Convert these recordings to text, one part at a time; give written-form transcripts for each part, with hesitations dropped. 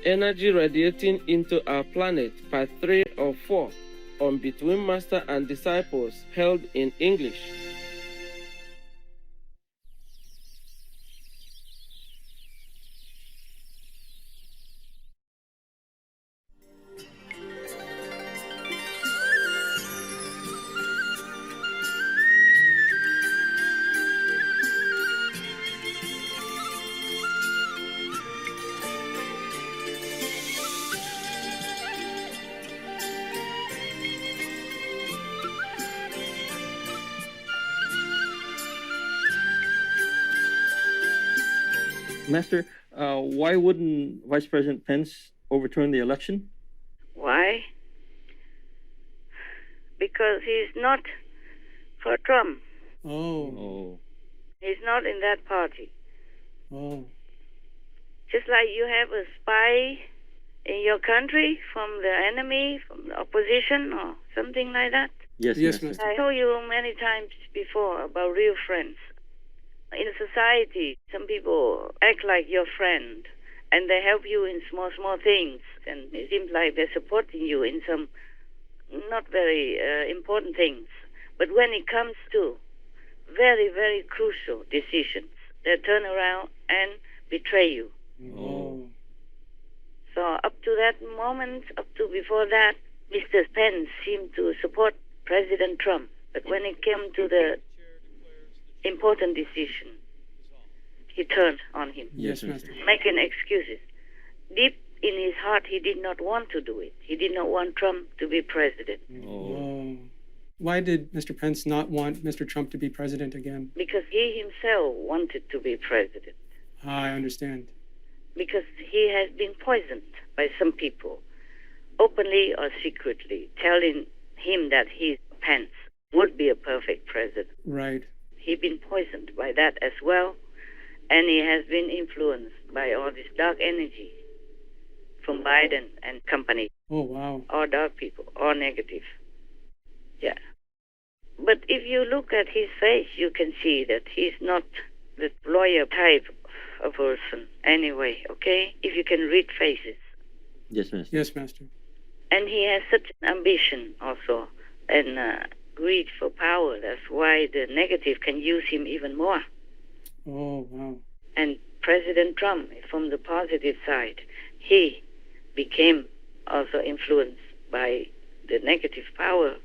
Energy Radiating into Our Planet, Part 3 of 4, on Between Master and Disciples, held in English. Master, why wouldn't Vice President Pence overturn the election? Why? Because he's not for Trump. Oh. He's not in that party. Oh. Just like you have a spy in your country from the enemy, from the opposition, or something like that. Yes, Master. I told you many times before about real friends. In society, some people act like your friend, and they help you in small things, and it seems like they're supporting you in some not very important things. But when it comes to very, very crucial decisions, they turn around and betray you. Oh. So up to that moment, up to before that, Mr. Pence seemed to support President Trump. But when it came to the important decision, he turned on him. Yes, Master. Making excuses. Deep in his heart, he did not want to do it. He did not want Trump to be president. Oh. Why did Mr. Pence not want Mr. Trump to be president again? Because he himself wanted to be president. I understand. Because he has been poisoned by some people, openly or secretly, telling him that Pence would be a perfect president. Right. He's been poisoned by that as well, and he has been influenced by all this dark energy from Biden and company. Oh, wow. All dark people, all negative. Yeah. But if you look at his face, you can see that he's not the lawyer type of person anyway, okay? If you can read faces. Yes, Master. Yes, Master. And he has such ambition also, and greed for power. That's why the negative can use him even more. Oh, wow. And President Trump, from the positive side, he became also influenced by the negative power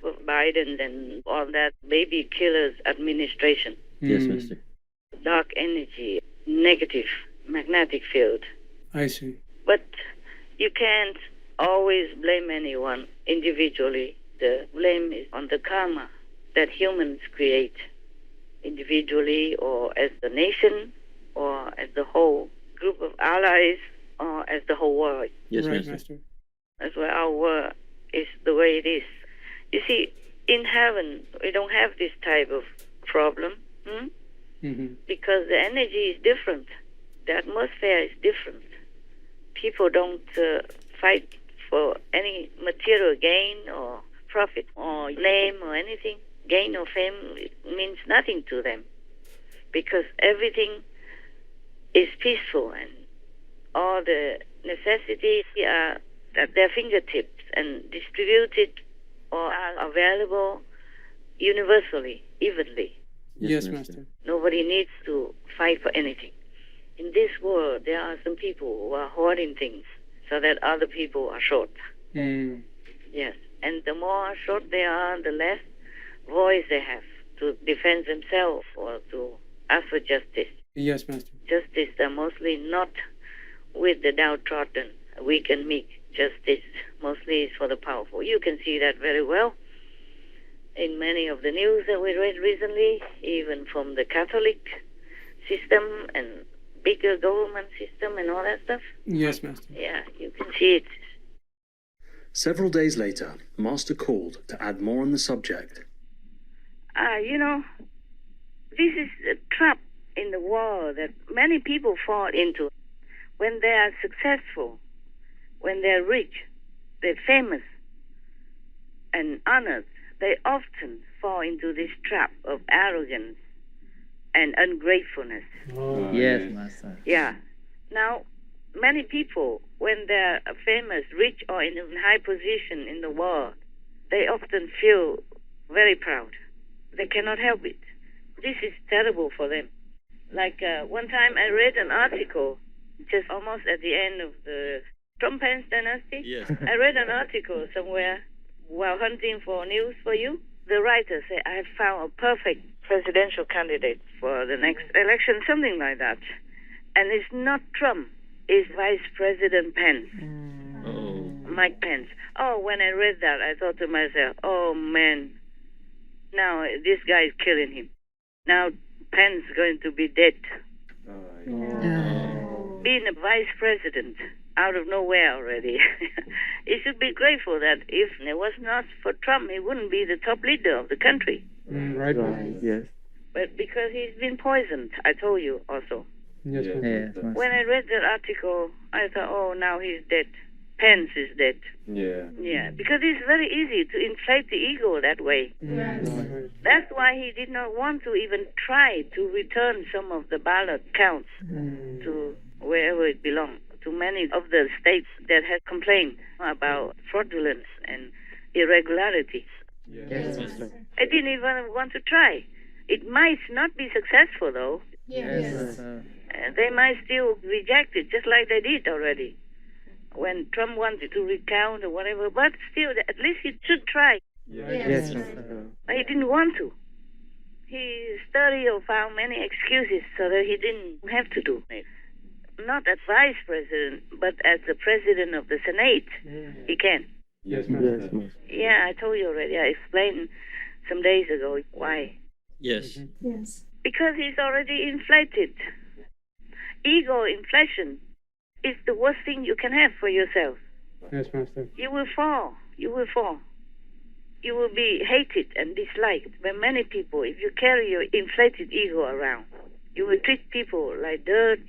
of Biden and all that baby killers administration. Yes, Master. Dark energy, negative magnetic field. I see. But you can't always blame anyone individually. The blame is on the karma that humans create individually or as a nation or as the whole group of allies or as the whole world. Yes, right, Master. That's why our world is the way it is. You see, in heaven, we don't have this type of problem because the energy is different. The atmosphere is different. People don't fight for any material gain or profit or name or anything. Gain or fame, it means nothing to them because everything is peaceful and all the necessities are at their fingertips and distributed or are available universally, evenly. Yes, Master. Nobody needs to fight for anything. In this world, there are some people who are hoarding things so that other people are short. Yes, and the more short they are, the less voice they have to defend themselves or to ask for justice. Yes, Master. Justice are mostly not with the downtrodden, weak and meek. Justice mostly is for the powerful. You can see that very well in many of the news that we read recently, even from the Catholic system and bigger government system and all that stuff. Yes, Master. Yeah, you can see it. Several days later, Master called to add more on the subject. This is a trap in the world that many people fall into. When they are successful, when they're rich, they're famous and honored, they often fall into this trap of arrogance and ungratefulness. Oh, yes, Master. Yeah. Now, many people, when they're famous, rich, or in a high position in the world, they often feel very proud. They cannot help it. This is terrible for them. Like one time I read an article, just almost at the end of the Trump-Pence dynasty. Yes. I read an article somewhere while hunting for news for you. The writer said, I have found a perfect presidential candidate for the next election, something like that. And it's not Trump, it's Vice President Pence. Oh. Mike Pence. Oh, when I read that, I thought to myself, oh man, now this guy is killing him. Now Pence is going to be dead. Being a vice president out of nowhere already. He should be grateful that if it was not for Trump, he wouldn't be the top leader of the country. Right. Yes. But because he's been poisoned, I told you also. Yes. When I read that article, I thought, oh, now he's dead. Pence is dead. Yeah, because it's very easy to inflate the ego that way. That's why he did not want to even try to return some of the ballot counts to wherever it belonged, to many of the states that had complained about fraudulence and irregularities. Yes. I didn't even want to try. It might not be successful, though. Yes. They might still reject it, just like they did already when Trump wanted to recount or whatever. But still, at least he should try. Yes. But he didn't want to. He studied or found many excuses so that he didn't have to do it. Not as vice president, but as the president of the Senate, he can. Yes. Yeah, I told you already. I explained some days ago why. Yes. Because he's already inflated. Ego inflation is the worst thing you can have for yourself. Yes, Master. You will fall. You will be hated and disliked by many people if you carry your inflated ego around. You will treat people like dirt,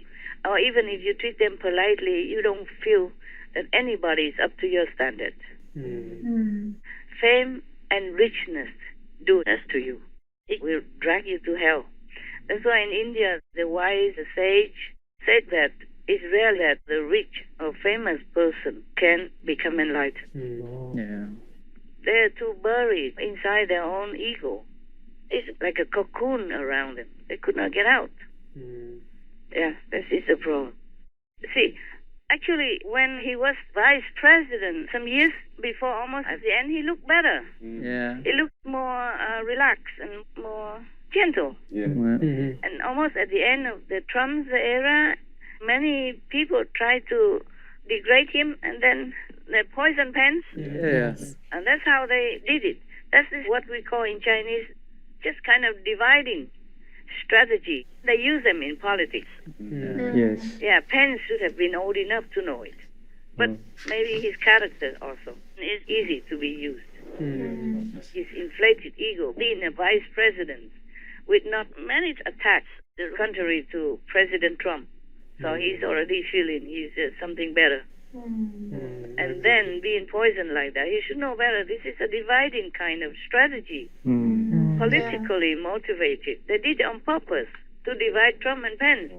or even if you treat them politely, you don't feel that anybody is up to your standard. Fame and richness do that to you. It will drag you to hell. That's why in India, the wise, the sage, said that it's rare that the rich or famous person can become enlightened. They're too buried inside their own ego. It's like a cocoon around them. They could not get out. Yeah, this is the problem. See, actually, when he was vice president, some years before, almost at the end, he looked better. He looked more relaxed and more gentle. And almost at the end of the Trump's era, many people tried to degrade him, and then they poisoned Pence. And that's how they did it. That is what we call in Chinese just kind of dividing strategy. They use them in politics. Yeah, Pence should have been old enough to know it. But maybe his character also is easy to be used. His inflated ego, being a vice president with not many attacks, contrary to President Trump. So he's already feeling he's something better. And then being poisoned like that, he should know better. This is a dividing kind of strategy, politically motivated. They did it on purpose to divide Trump and Pence.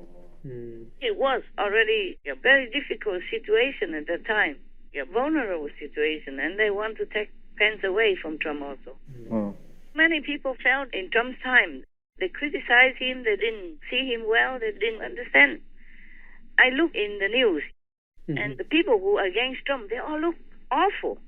It was already a very difficult situation at that time, a vulnerable situation, and they want to take Pence away from Trump also. Many people felt in Trump's time, they criticized him, they didn't see him well, they didn't understand. I look in the news, and the people who are against Trump, they all look awful.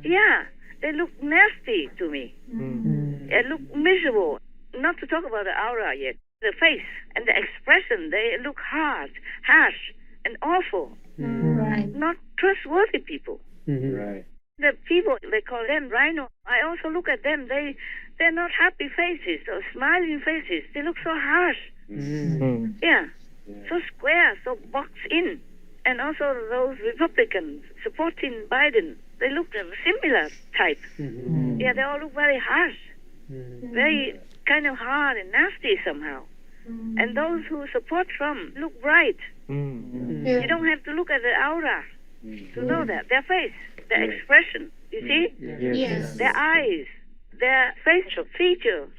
Yeah, they look nasty to me. They look miserable. Not to talk about the aura yet. The face and the expression, they look hard, harsh, and awful. Not trustworthy people. The people, they call them rhino. I also look at them. They're not happy faces or smiling faces. They look so harsh. Yeah. So square, so boxed in. And also those Republicans supporting Biden, they look a similar type. Yeah, they all look very harsh, very kind of hard and nasty somehow. And those who support Trump look bright. You don't have to look at the aura to know that. Their face, their expression, you see? Their eyes, their facial features,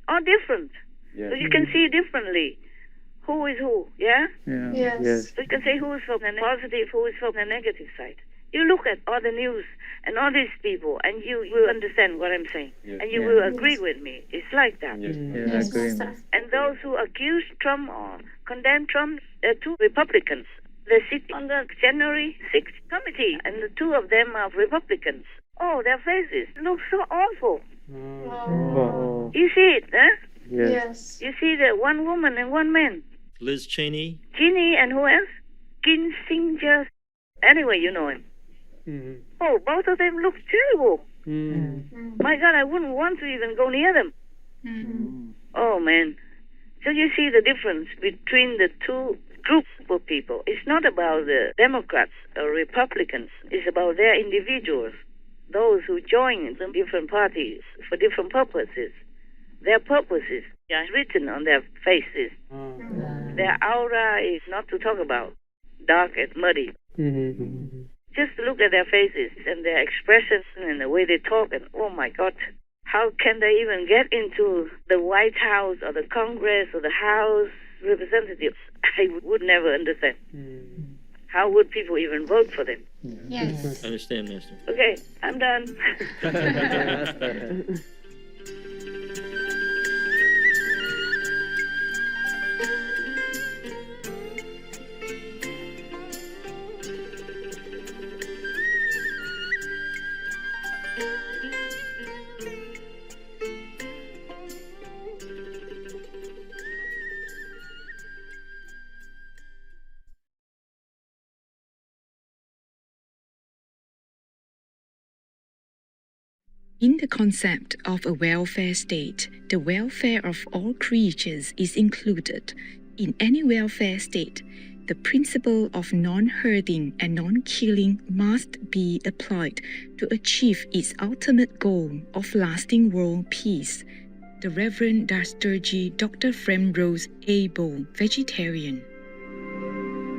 all different. So you can see differently who is who, yeah? Yeah. Yes. Yes. So you can say who is from the positive, who is from the negative side. You look at all the news and all these people, and you will understand what I'm saying. Yes. And you Yeah. will agree with me. It's like that. Yes. Yeah, I Yes, agree. Master. And those who accuse Trump or condemn Trump, they're two Republicans. They sit on the January 6th committee, and the two of them are Republicans. Oh, their faces look so awful. Oh. You see it, huh? Yes. Yes. You see the one woman and one man. Liz Cheney. Ginny and who else? Kinsinger. Anyway, you know him. Mhm. Oh, both of them look terrible. Mm. My God, I wouldn't want to even go near them. Mhm. Oh, man. So you see the difference between the two groups of people. It's not about the Democrats or Republicans. It's about their individuals. Those who join the different parties for different purposes. Their purposes are written on their faces. Their aura is not to talk about. Dark and muddy. Mhm. Just look at their faces and their expressions and the way they talk, and oh my God, how can they even get into the White House or the Congress or the House Representatives? I would never understand. How would people even vote for them? Yes. I understand, Master. Okay, I'm done. In the concept of a welfare state, the welfare of all creatures is included. In any welfare state, the principle of non-hurting and non-killing must be applied to achieve its ultimate goal of lasting world peace. The Reverend Dasturji Dr. Fremrose Abel, vegetarian.